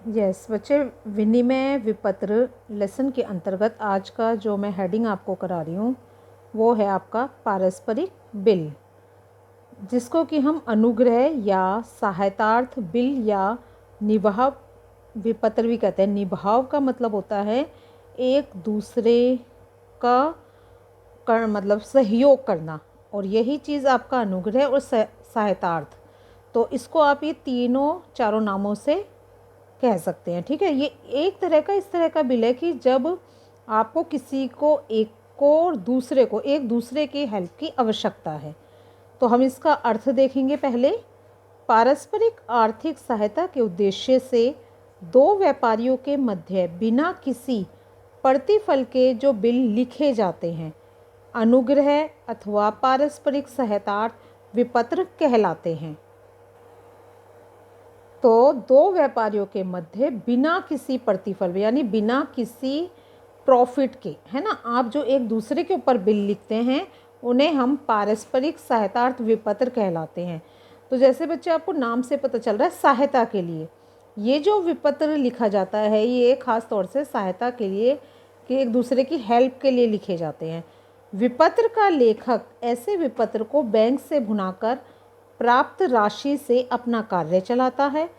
Yes बच्चे, विनिमय विपत्र लेसन के अंतर्गत आज का जो मैं हेडिंग आपको करा रही हूँ वो है आपका पारस्परिक बिल, जिसको कि हम अनुग्रह या सहायतार्थ बिल या निभाव विपत्र भी कहते हैं। निभाव का मतलब होता है एक दूसरे का मतलब सहयोग करना, और यही चीज़ आपका अनुग्रह और सहायतार्थ। तो इसको आप ये तीनों चारों नामों से कह सकते हैं। ठीक है, ये एक तरह का इस तरह का बिल है कि जब आपको किसी को एक दूसरे की हेल्प की आवश्यकता है। तो हम इसका अर्थ देखेंगे पहले। पारस्परिक आर्थिक सहायता के उद्देश्य से दो व्यापारियों के मध्य बिना किसी प्रतिफल के जो बिल लिखे जाते हैं अनुग्रह अथवा पारस्परिक सहायतार्थ विपत्र कहलाते हैं। तो दो व्यापारियों के मध्य बिना किसी प्रतिफल यानी बिना किसी प्रॉफिट के, है ना, आप जो एक दूसरे के ऊपर बिल लिखते हैं उन्हें हम पारस्परिक सहायतार्थ विपत्र कहलाते हैं। तो जैसे बच्चे आपको नाम से पता चल रहा है, सहायता के लिए ये जो विपत्र लिखा जाता है ये खास तौर से सहायता के लिए कि एक दूसरे की हेल्प के लिए लिखे जाते हैं। विपत्र का लेखक ऐसे विपत्र को बैंक से भुनाकर प्राप्त राशि से अपना कार्य चलाता है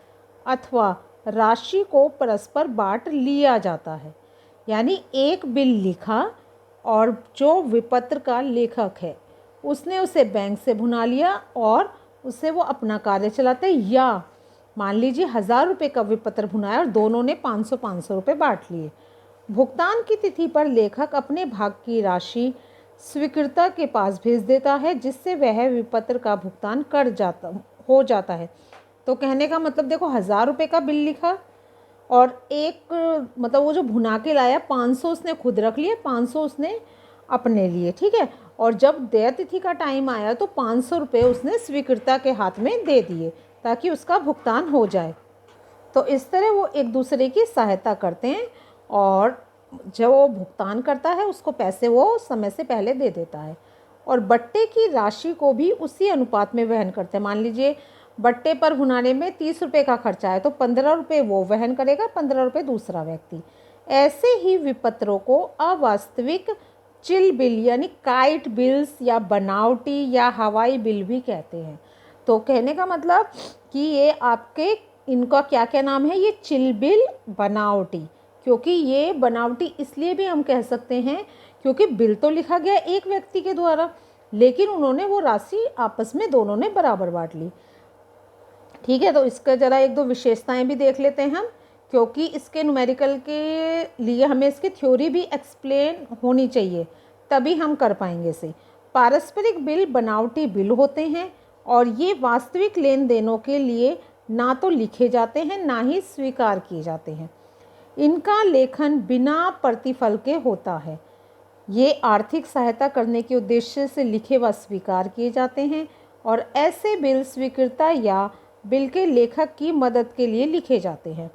अथवा राशि को परस्पर बांट लिया जाता है। यानी एक बिल लिखा और जो विपत्र का लेखक है उसने उसे बैंक से भुना लिया और उससे वो अपना कार्य चलाते हैं। या मान लीजिए 1000 रुपये का विपत्र भुनाया और दोनों ने 500 रुपये बांट लिए। भुगतान की तिथि पर लेखक अपने भाग की राशि स्वीकृता के पास भेज देता है, जिससे वह विपत्र का भुगतान हो जाता है। तो कहने का मतलब देखो, 1000 रुपये का बिल लिखा और एक मतलब वो जो भुना के लाया 500 उसने खुद रख लिए, 500 उसने अपने लिए। ठीक है, और जब देय तिथि का टाइम आया तो 500 रुपये उसने स्वीकृता के हाथ में दे दिए ताकि उसका भुगतान हो जाए। तो इस तरह वो एक दूसरे की सहायता करते हैं और जब वो भुगतान करता है उसको पैसे वो समय से पहले दे देता है। और बट्टे की राशि को भी उसी अनुपात में वहन करते हैं। मान लीजिए बट्टे पर भुनाने में 30 रुपये का खर्चा है तो 15 रुपये वो वहन करेगा, 15 रुपये दूसरा व्यक्ति। ऐसे ही विपत्रों को अवास्तविक चिल बिल यानी काइट बिल्स या बनावटी या हवाई बिल भी कहते हैं। तो कहने का मतलब कि ये आपके इनका क्या क्या नाम है, ये चिल बिल, बनावटी। क्योंकि ये बनावटी इसलिए भी हम कह सकते हैं क्योंकि बिल तो लिखा गया एक व्यक्ति के द्वारा, लेकिन उन्होंने वो राशि आपस में दोनों ने बराबर बांट ली। ठीक है, तो इसका ज़रा एक दो विशेषताएं भी देख लेते हैं हम, क्योंकि इसके न्यूमेरिकल के लिए हमें इसकी थ्योरी भी एक्सप्लेन होनी चाहिए, तभी हम कर पाएंगे इसे। पारस्परिक बिल बनावटी बिल होते हैं और ये वास्तविक लेन देनों के लिए ना तो लिखे जाते हैं ना ही स्वीकार किए जाते हैं। इनका लेखन बिना प्रतिफल के होता है। ये आर्थिक सहायता करने के उद्देश्य से लिखे व स्वीकार किए जाते हैं और ऐसे बिल स्वीकृता या बिल के लेखक की मदद के लिए लिखे जाते हैं।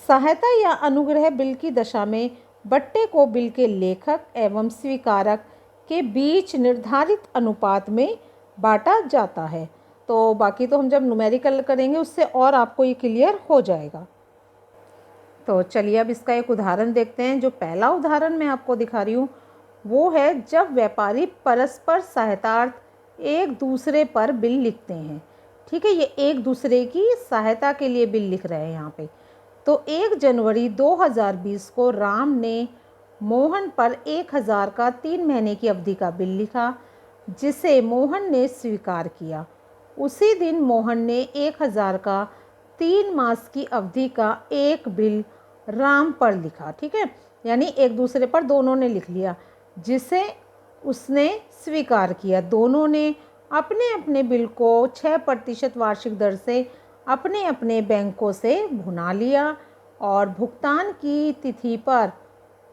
सहायता या अनुग्रह बिल की दशा में बट्टे को बिल के लेखक एवं स्वीकारक के बीच निर्धारित अनुपात में बांटा जाता है। तो बाकी तो हम जब न्यूमेरिकल करेंगे उससे और आपको ये क्लियर हो जाएगा। तो चलिए अब इसका एक उदाहरण देखते हैं। जो पहला उदाहरण मैं आपको दिखा रही हूँ वो है जब व्यापारी परस्पर सहायतार्थ एक दूसरे पर बिल लिखते हैं। ठीक है, ये एक दूसरे की सहायता के लिए बिल लिख रहे हैं यहाँ पे। तो 1 जनवरी 2020 को राम ने मोहन पर 1000 का 3 महीने की अवधि का बिल लिखा, जिसे मोहन ने स्वीकार किया। उसी दिन मोहन ने 1000 का 3 मास की अवधि का एक बिल राम पर लिखा। ठीक है, यानी एक दूसरे पर दोनों ने लिख लिया, जिसे उसने स्वीकार किया। दोनों ने अपने अपने बिल को 6% वार्षिक दर से अपने अपने बैंकों से भुना लिया और भुगतान की तिथि पर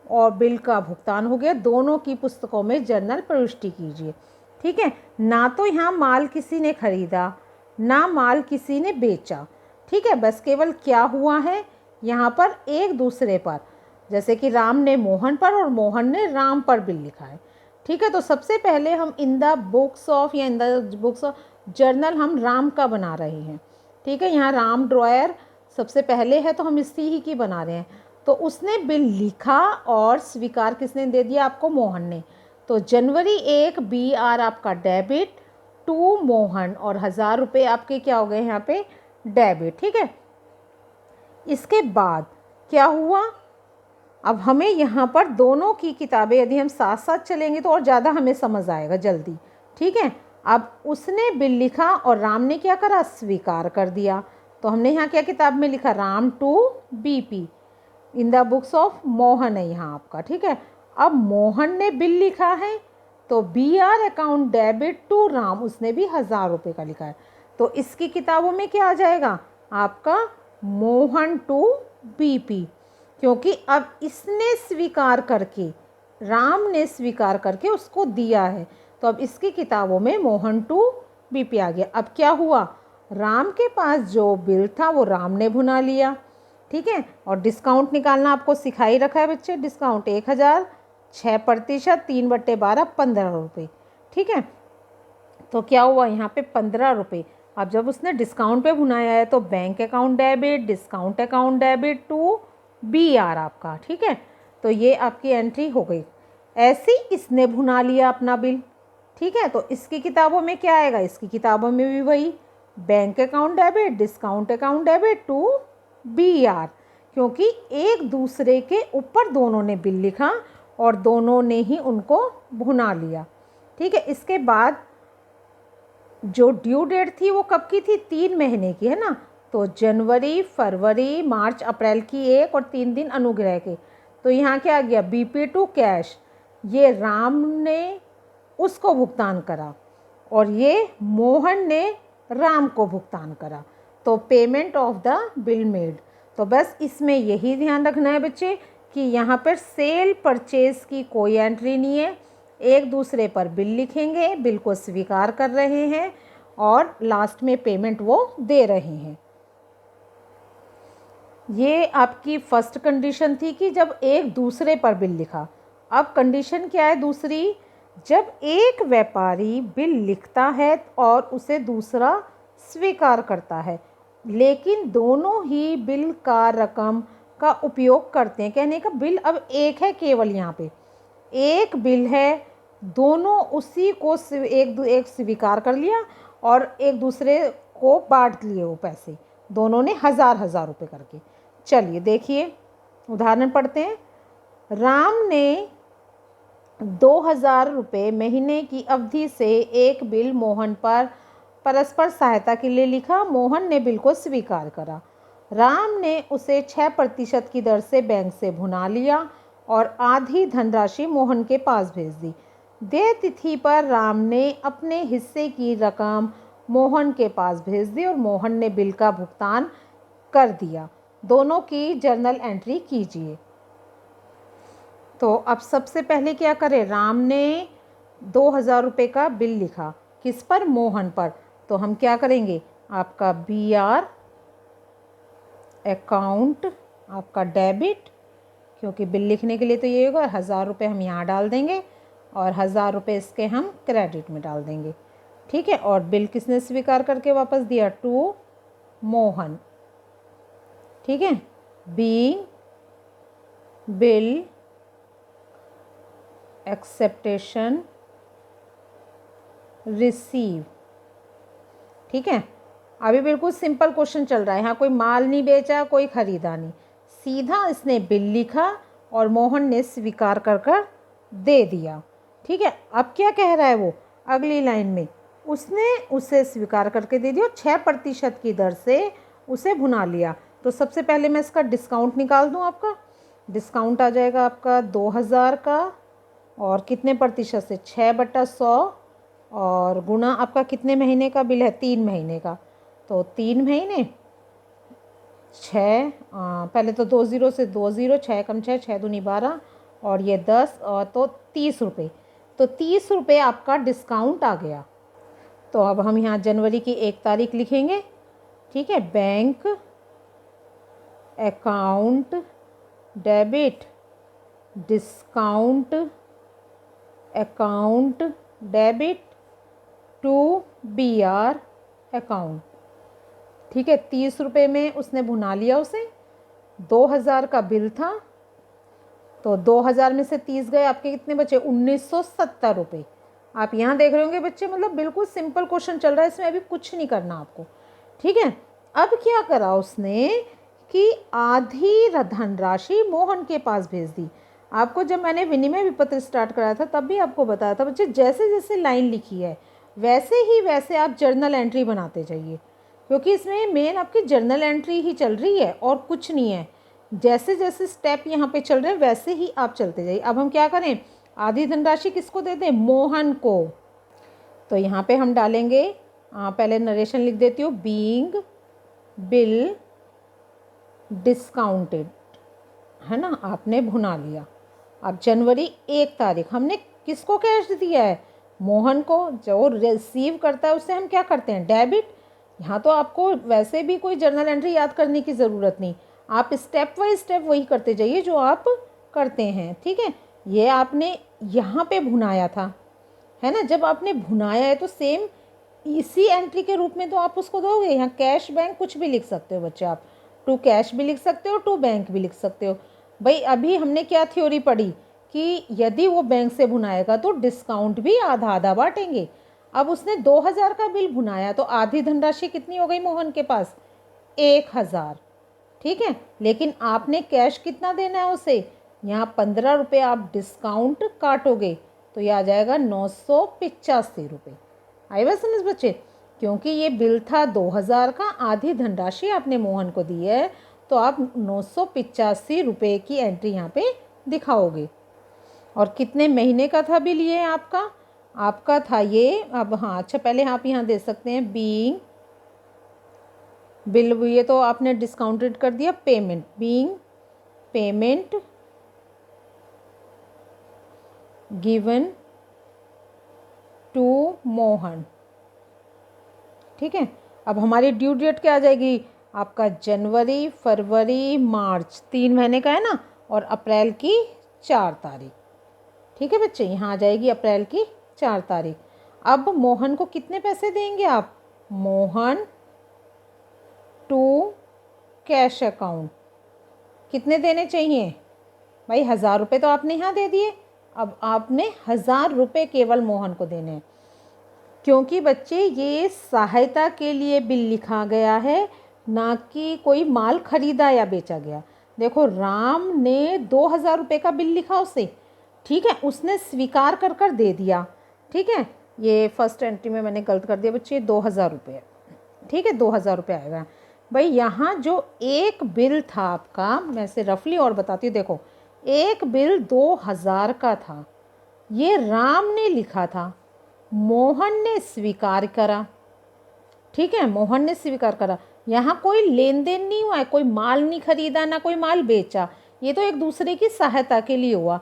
और बिल का भुगतान हो गया। दोनों की पुस्तकों में जर्नल प्रविष्टि कीजिए। ठीक है, ना तो यहाँ माल किसी ने खरीदा ना माल किसी ने बेचा। ठीक है, बस केवल क्या हुआ है यहाँ पर एक दूसरे पर, जैसे कि राम ने मोहन पर और मोहन ने राम पर बिल लिखा है। ठीक है, तो सबसे पहले हम इन द बुक्स ऑफ या इन द बुक्स ऑफ जर्नल हम राम का बना रहे हैं। ठीक है, यहाँ राम ड्रॉयर सबसे पहले है तो हम इसी ही की बना रहे हैं। तो उसने बिल लिखा और स्वीकार किसने दे दिया आपको? मोहन ने। तो जनवरी 1 BR आपका डेबिट टू मोहन, और 1000 रुपये आपके क्या हो गए यहाँ पे? डेबिट। ठीक है, इसके बाद क्या हुआ? अब हमें यहाँ पर दोनों की किताबें यदि हम साथ साथ चलेंगे तो और ज़्यादा हमें समझ आएगा जल्दी। ठीक है, अब उसने बिल लिखा और राम ने क्या करा? स्वीकार कर दिया। तो हमने यहाँ क्या किताब में लिखा? Ram to BP in the books of Mohan है यहाँ आपका। ठीक है, अब मोहन ने बिल लिखा है तो BR account debit to Ram, उसने भी 1000 रुपये का लिखा है। तो इसकी किताबों में क्या आ जाएगा आपका? मोहन टू BP, क्योंकि अब इसने स्वीकार करके, राम ने स्वीकार करके उसको दिया है। तो अब इसकी किताबों में मोहन टू BP आ गया। अब क्या हुआ? राम के पास जो बिल था वो राम ने भुना लिया। ठीक है, और डिस्काउंट निकालना आपको सिखा ही रखा है बच्चे। डिस्काउंट 1000, 6%, 3/12, 15 रुपये। ठीक है, तो क्या हुआ यहाँ पे? 15 रुपये। अब जब उसने डिस्काउंट पे भुनाया है तो bank account debit, discount account debit to BR आपका। ठीक है, तो ये आपकी एंट्री हो गई। ऐसे ही इसने भुना लिया अपना बिल। ठीक है, तो इसकी किताबों में क्या आएगा? इसकी किताबों में भी वही bank account debit, discount account debit to BR, क्योंकि एक दूसरे के ऊपर दोनों ने बिल लिखा और दोनों ने ही उनको भुना लिया। ठीक है, इसके बाद जो ड्यू डेट थी वो कब की थी? 3 महीने की, है ना। तो जनवरी, फरवरी, मार्च, अप्रैल की 1 और 3 दिन अनुग्रह के। तो यहाँ क्या आ गया? BP टू कैश, ये राम ने उसको भुगतान करा और ये मोहन ने राम को भुगतान करा। तो payment of the bill made. तो बस इसमें यही ध्यान रखना है बच्चे कि यहाँ पर सेल परचेज की कोई एंट्री नहीं है। एक दूसरे पर बिल लिखेंगे, बिल को स्वीकार कर रहे हैं और लास्ट में पेमेंट वो दे रहे हैं। ये आपकी फर्स्ट कंडीशन थी कि जब एक दूसरे पर बिल लिखा। अब कंडीशन क्या है दूसरी? जब एक व्यापारी बिल लिखता है और उसे दूसरा स्वीकार करता है, लेकिन दोनों ही बिल का रकम का उपयोग करते हैं। कहने का बिल अब एक है, केवल यहाँ पे एक बिल है, दोनों उसी को एक स्वीकार कर लिया और एक दूसरे को बांट लिए वो पैसे, दोनों ने 1000 रुपये करके। चलिए देखिए उदाहरण पढ़ते हैं। राम ने 2000 रुपये महीने की अवधि से एक बिल मोहन पर परस्पर सहायता के लिए लिखा। मोहन ने बिल को स्वीकार करा। राम ने उसे 6% की दर से बैंक से भुना लिया और आधी धनराशि मोहन के पास भेज दी। देय तिथि पर राम ने अपने हिस्से की रकम मोहन के पास भेज दी और मोहन ने बिल का भुगतान कर दिया। दोनों की जर्नल एंट्री कीजिए। तो अब सबसे पहले क्या करें? राम ने 2000 रुपये का बिल लिखा, किस पर? मोहन पर। तो हम क्या करेंगे? आपका BR अकाउंट आपका डेबिट, क्योंकि बिल लिखने के लिए तो ये होगा, 1000 रुपये हम यहाँ डाल देंगे और 1000 रुपये इसके हम क्रेडिट में डाल देंगे। ठीक है, और बिल किसने स्वीकार करके वापस दिया? टू मोहन। ठीक है, बीइंग बिल एक्सेप्टेशन रिसीव। ठीक है, अभी बिल्कुल सिंपल क्वेश्चन चल रहा है। यहाँ कोई माल नहीं बेचा, कोई खरीदा नहीं, सीधा इसने बिल लिखा और मोहन ने स्वीकार कर दे दिया। ठीक है, अब क्या कह रहा है वो अगली लाइन में? उसने उसे स्वीकार करके दे दिया, 6% की दर से उसे भुना लिया। तो सबसे पहले मैं इसका डिस्काउंट निकाल दूँ। आपका डिस्काउंट आ जाएगा आपका 2000 का, और कितने प्रतिशत से? 6/100, और गुना आपका कितने महीने का बिल है? 3 महीने का। तो 3 महीने 6, पहले तो 20 से 20, 6 कम 6, 6 दूनी 12, और ये 10, और तो 30 रुपये। तो 30 रुपये आपका डिस्काउंट आ गया। तो अब हम यहाँ जनवरी की 1 तारीख लिखेंगे। ठीक है, bank account debit, discount account debit to BR account. ठीक है, 30 रुपये में उसने भुना लिया उसे। 2000 का बिल था, तो 2000 में से 30 गए, आपके कितने बचे? 1970 रुपये। आप यहाँ देख रहे होंगे बच्चे, मतलब बिल्कुल सिंपल क्वेश्चन चल रहा है, इसमें अभी कुछ नहीं करना आपको। ठीक है, अब क्या करा उसने कि आधी धनराशि मोहन के पास भेज दी। आपको जब मैंने विनिमय विपत्र स्टार्ट कराया था तब भी आपको बताया था बच्चे, जैसे जैसे लाइन लिखी है वैसे ही वैसे आप जर्नल एंट्री बनाते जाइए, क्योंकि इसमें मेन आपकी जर्नल एंट्री ही चल रही है और कुछ नहीं है। जैसे जैसे स्टेप यहाँ पे चल रहे हैं वैसे ही आप चलते जाइए। अब हम क्या करें, आधी धनराशि किसको दे दें? मोहन को। तो यहाँ पे हम डालेंगे, पहले नरेशन लिख देती हूँ, बीइंग बिल डिस्काउंटेड, है ना, आपने भुना लिया। अब जनवरी 1 तारीख हमने किसको कैश दिया है? मोहन को। जो रिसीव करता है उससे हम क्या करते हैं? डेबिट। यहाँ तो आपको वैसे भी कोई जर्नल एंट्री याद करने की ज़रूरत नहीं, आप स्टेप बाई स्टेप वही करते जाइए जो आप करते हैं। ठीक है, ये आपने यहाँ पे भुनाया था, है ना। जब आपने भुनाया है तो सेम इसी एंट्री के रूप में तो आप उसको दोगे। यहाँ कैश बैंक कुछ भी लिख सकते हो बच्चे, आप टू कैश भी लिख सकते हो, टू बैंक भी लिख सकते हो। भाई अभी हमने क्या थ्योरी पढ़ी कि यदि वो बैंक से भुनाएगा तो डिस्काउंट भी आधा आधा बांटेंगे। अब उसने 2000 का बिल भुनाया तो आधी धनराशि कितनी हो गई मोहन के पास? 1000। ठीक है, लेकिन आपने कैश कितना देना है उसे? यहाँ 15 रुपये आप डिस्काउंट काटोगे तो ये आ जाएगा 985 रुपये। आई बात समझ बच्चे? क्योंकि ये बिल था 2000 का, आधी धनराशि आपने मोहन को दी है, तो आप 985 रुपये की एंट्री यहाँ पे दिखाओगे। और कितने महीने का था बिल ये आपका? आपका था ये, अब हाँ अच्छा पहले आप यहाँ दे सकते हैं बीइंग बिल, ये तो आपने डिस्काउंटेड कर दिया, payment, being payment given to Mohan. ठीक है, अब हमारी ड्यू डेट क्या आ जाएगी? आपका जनवरी, फरवरी, मार्च 3 महीने का है ना, और अप्रैल की 4 तारीख। ठीक है बच्चे, यहाँ आ जाएगी अप्रैल की 4 तारीख। अब मोहन को कितने पैसे देंगे आप? मोहन टू कैश अकाउंट कितने देने चाहिए भाई? 1000 रुपये तो आपने यहाँ दे दिए, अब आपने 1000 रुपये केवल मोहन को देने हैं, क्योंकि बच्चे ये सहायता के लिए बिल लिखा गया है, ना कि कोई माल खरीदा या बेचा गया। देखो राम ने 2000 रुपये का बिल लिखा उसे, ठीक है, उसने स्वीकार कर कर दे दिया। ठीक है, ये फर्स्ट एंट्री में मैंने गलत कर दिया बच्चे, 2000 रुपये। ठीक है, 2000 रुपये आएगा भाई। यहाँ जो एक बिल था आपका, मैं से रफली और बताती हूँ, देखो एक बिल 2000 का था, ये राम ने लिखा था, मोहन ने स्वीकार करा। ठीक है, मोहन ने स्वीकार करा, यहाँ कोई लेन देन नहीं हुआ है, कोई माल नहीं खरीदा ना कोई माल बेचा, ये तो एक दूसरे की सहायता के लिए हुआ।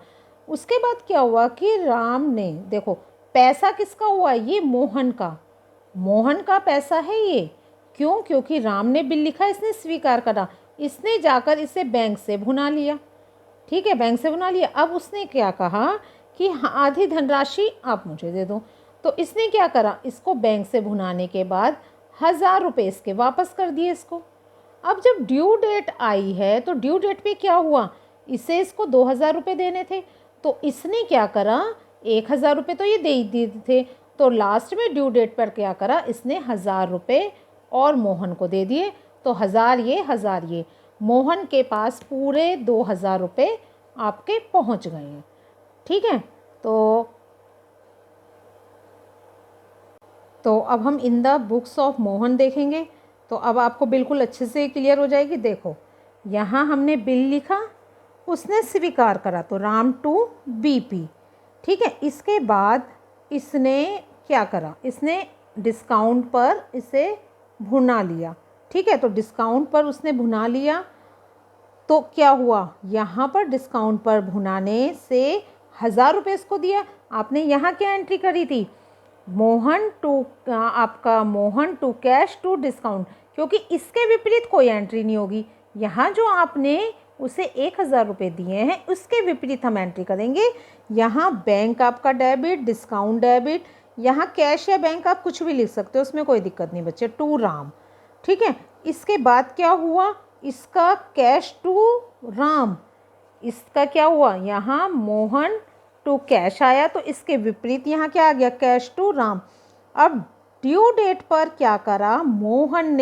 उसके बाद क्या हुआ कि राम ने, देखो पैसा किसका हुआ? ये मोहन का, मोहन का पैसा है ये। क्यों? क्योंकि राम ने बिल लिखा, इसने स्वीकार करा, इसने जाकर इसे बैंक से भुना लिया। ठीक है, बैंक से भुना लिया। अब उसने क्या कहा कि आधी धनराशि आप मुझे दे दो, तो इसने क्या करा, इसको बैंक से भुनाने के बाद 1000 रुपये इसके वापस कर दिए इसको। अब जब ड्यू डेट आई है तो ड्यू डेट पे क्या हुआ, इसे इसको 2000 रुपये देने थे, तो इसने क्या करा, 1000 रुपये तो ये दे ही दिए थे, तो लास्ट में ड्यू डेट पर क्या करा, इसने 1000 रुपये और मोहन को दे दिए। तो 1000 ये 1000 ये, मोहन के पास पूरे 2000 रुपये आपके पहुंच गए हैं। ठीक है, तो अब हम इन द बुक्स ऑफ मोहन देखेंगे, तो अब आपको बिल्कुल अच्छे से क्लियर हो जाएगी। देखो यहाँ हमने बिल लिखा, उसने स्वीकार करा, तो राम टू बीपी। ठीक है, इसके बाद इसने क्या करा, इसने डिस्काउंट पर इसे भुना लिया। ठीक है, तो डिस्काउंट पर उसने भुना लिया, तो क्या हुआ, यहाँ पर डिस्काउंट पर भुनाने से 1000 रुपये इसको दिया। आपने यहाँ क्या एंट्री करी थी, मोहन टू, आपका Mohan to cash to discount, क्योंकि इसके विपरीत कोई एंट्री नहीं होगी। यहाँ जो आपने उसे 1000 रुपये दिए हैं उसके विपरीत हम एंट्री करेंगे। यहाँ बैंक आपका डेबिट, डिस्काउंट डेबिट, यहाँ कैश या बैंक आप कुछ भी लिख सकते हो, उसमें कोई दिक्कत नहीं बच्चे, टू राम। ठीक है, इसके बाद क्या हुआ, इसका कैश टू राम, इसका क्या हुआ, यहाँ मोहन टू कैश आया, तो इसके विपरीत यहाँ क्या आ गया, कैश टू राम। अब ड्यू डेट पर क्या करा मोहन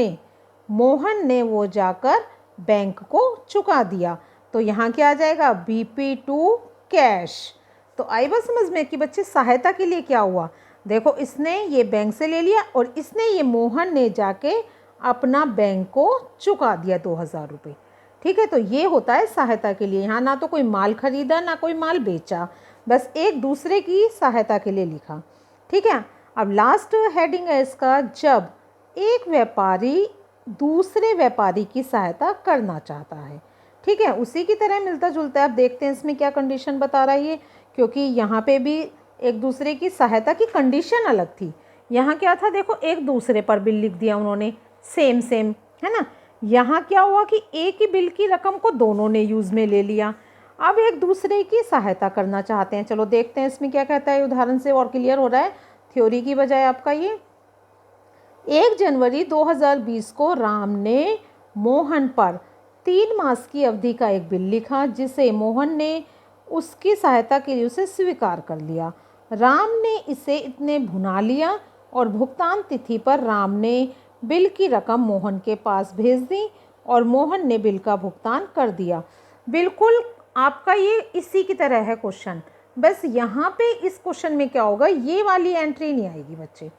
ने वो जाकर बैंक को चुका दिया, तो यहाँ क्या आ जाएगा, बीपी टू कैश। तो आई बात समझ में कि बच्चे सहायता के लिए क्या हुआ, देखो इसने ये बैंक से ले लिया और इसने ये मोहन ने जाके अपना बैंक को चुका दिया 2000 रुपये। ठीक है, तो ये होता है सहायता के लिए। यहाँ ना तो कोई माल खरीदा ना कोई माल बेचा, बस एक दूसरे की सहायता के लिए लिखा। ठीक है, अब लास्ट हेडिंग है इसका, जब एक व्यापारी दूसरे व्यापारी की सहायता करना चाहता है। ठीक है, उसी की तरह मिलता जुलता है। अब देखते हैं इसमें क्या कंडीशन बता रहा है ये, क्योंकि यहाँ पे भी एक दूसरे की सहायता की कंडीशन अलग थी। यहाँ क्या था, देखो एक दूसरे पर बिल लिख दिया उन्होंने, सेम है ना। यहाँ क्या हुआ कि एक ही बिल की रकम को दोनों ने यूज़ में ले लिया, अब एक दूसरे की सहायता करना चाहते हैं। चलो देखते हैं इसमें क्या कहता है, उदाहरण से और क्लियर हो रहा है थ्योरी की बजाय आपका ये। 1 जनवरी 2020 को राम ने मोहन पर 3 मास की अवधि का एक बिल लिखा, जिसे मोहन ने उसकी सहायता के लिए उसे स्वीकार कर लिया। राम ने इसे इतने भुना लिया और भुगतान तिथि पर राम ने बिल की रकम मोहन के पास भेज दी और मोहन ने बिल का भुगतान कर दिया। बिल्कुल आपका ये इसी की तरह है क्वेश्चन, बस यहाँ पे इस क्वेश्चन में क्या होगा, ये वाली एंट्री नहीं आएगी बच्चे।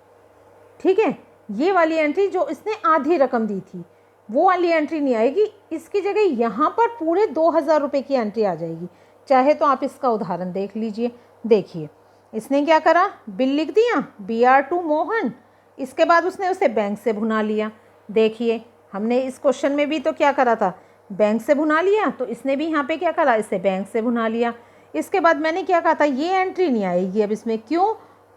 ठीक है, ये वाली एंट्री जो इसने आधी रकम दी थी वो वाली एंट्री नहीं आएगी, इसकी जगह यहाँ पर पूरे 2000 रुपये की एंट्री आ जाएगी। चाहे तो आप इसका उदाहरण देख लीजिए। देखिए इसने क्या करा, बिल लिख दिया BR टू मोहन, इसके बाद उसने उसे बैंक से भुना लिया। देखिए हमने इस क्वेश्चन में भी तो क्या करा था, बैंक से भुना लिया, तो इसने भी यहाँ पे क्या करा, इसे बैंक से भुना लिया। इसके बाद मैंने क्या कहा था, ये एंट्री नहीं आएगी अब इसमें, क्यों,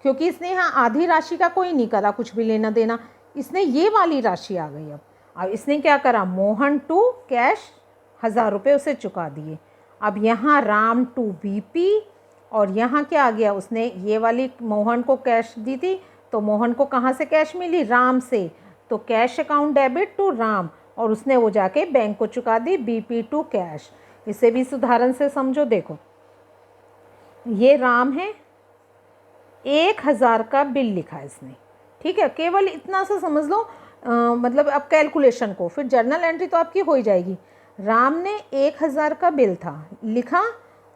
क्योंकि इसने यहाँ आधी राशि का कोई नहीं करा कुछ भी लेना देना, इसने ये वाली राशि आ गई। अब इसने क्या करा, मोहन टू कैश 1000 रुपये उसे चुका दिए। अब यहाँ राम टू BP, और यहाँ क्या आ गया, उसने ये वाली मोहन को कैश दी थी, तो मोहन को कहाँ से कैश मिली, राम से, तो cash account debit to Ram, और उसने वो जाके बैंक को चुका दी BP टू कैश। इसे भी इस उदाहरण से समझो। देखो ये राम है, 1000 का बिल लिखा है इसने। ठीक है, केवल इतना सा समझ लो, मतलब अब कैलकुलेशन को, फिर जर्नल एंट्री तो आपकी हो ही जाएगी। राम ने 1000 का बिल था लिखा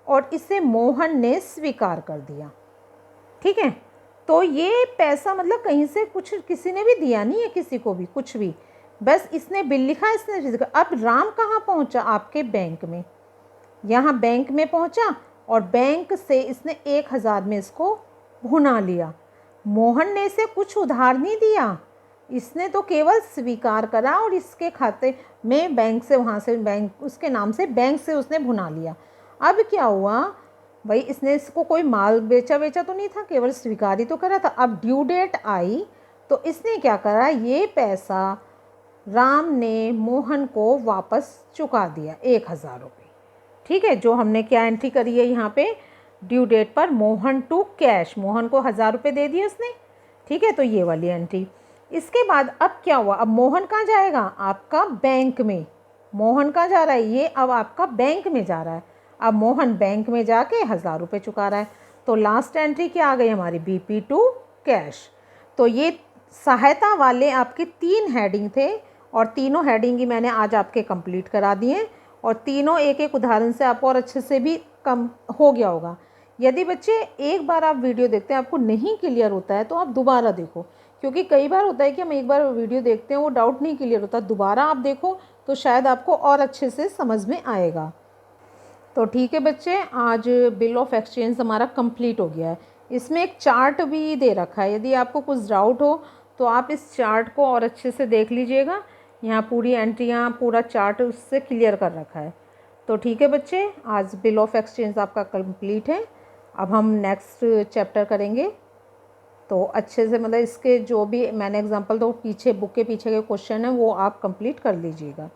और इसे मोहन ने स्वीकार कर दिया। ठीक है, तो ये पैसा मतलब कहीं से कुछ किसी ने भी दिया नहीं है किसी को भी कुछ भी, बस इसने बिल लिखा, इसने। अब राम कहाँ पहुँचा, आपके बैंक में, यहाँ बैंक में पहुँचा और बैंक से इसने 1000 में इसको भुना लिया। मोहन ने इसे कुछ उधार नहीं दिया, इसने तो केवल स्वीकार करा और इसके खाते में बैंक से, वहाँ से बैंक उसके नाम से बैंक से उसने भुना लिया। अब क्या हुआ भाई, इसने इसको कोई माल बेचा तो नहीं था, केवल स्वीकार ही तो करा था। अब ड्यू डेट आई तो इसने क्या करा, ये पैसा राम ने मोहन को वापस चुका दिया 1000 रुपये। ठीक है, जो हमने क्या एंट्री करी है यहाँ पे, ड्यू डेट पर मोहन टू कैश, मोहन को 1000 रुपये दे दिए उसने। ठीक है, तो ये वाली एंट्री। इसके बाद अब क्या हुआ, अब मोहन कहाँ जाएगा, आपका बैंक में। मोहन कहाँ जा रहा है, ये अब आपका बैंक में जा रहा है। अब मोहन बैंक में जाके 1000 रुपये चुका रहा है, तो लास्ट एंट्री क्या आ गई हमारी, BP टू कैश। तो ये सहायता वाले आपके 3 हेडिंग थे और तीनों हेडिंग ही मैंने आज आपके कंप्लीट करा दिए, और तीनों एक एक उदाहरण से आपको और अच्छे से भी कम हो गया होगा। यदि बच्चे एक बार आप वीडियो देखते हैं आपको नहीं क्लियर होता है तो आप दोबारा देखो, क्योंकि कई बार होता है कि हम एक बार वीडियो देखते हैं वो डाउट नहीं क्लियर होता, दोबारा आप देखो तो शायद आपको और अच्छे से समझ में आएगा। तो ठीक है बच्चे, आज बिल ऑफ एक्सचेंज हमारा कंप्लीट हो गया है। इसमें एक चार्ट भी दे रखा है, यदि आपको कुछ डाउट हो तो आप इस चार्ट को और अच्छे से देख लीजिएगा। यहाँ पूरी एंट्रियाँ, पूरा चार्ट उससे क्लियर कर रखा है। तो ठीक है बच्चे, आज बिल ऑफ एक्सचेंज आपका कंप्लीट है। अब हम नेक्स्ट चैप्टर करेंगे, तो अच्छे से मतलब इसके जो भी मैंने एग्जांपल दो, पीछे बुक के पीछे के क्वेश्चन है वो आप कंप्लीट कर लीजिएगा।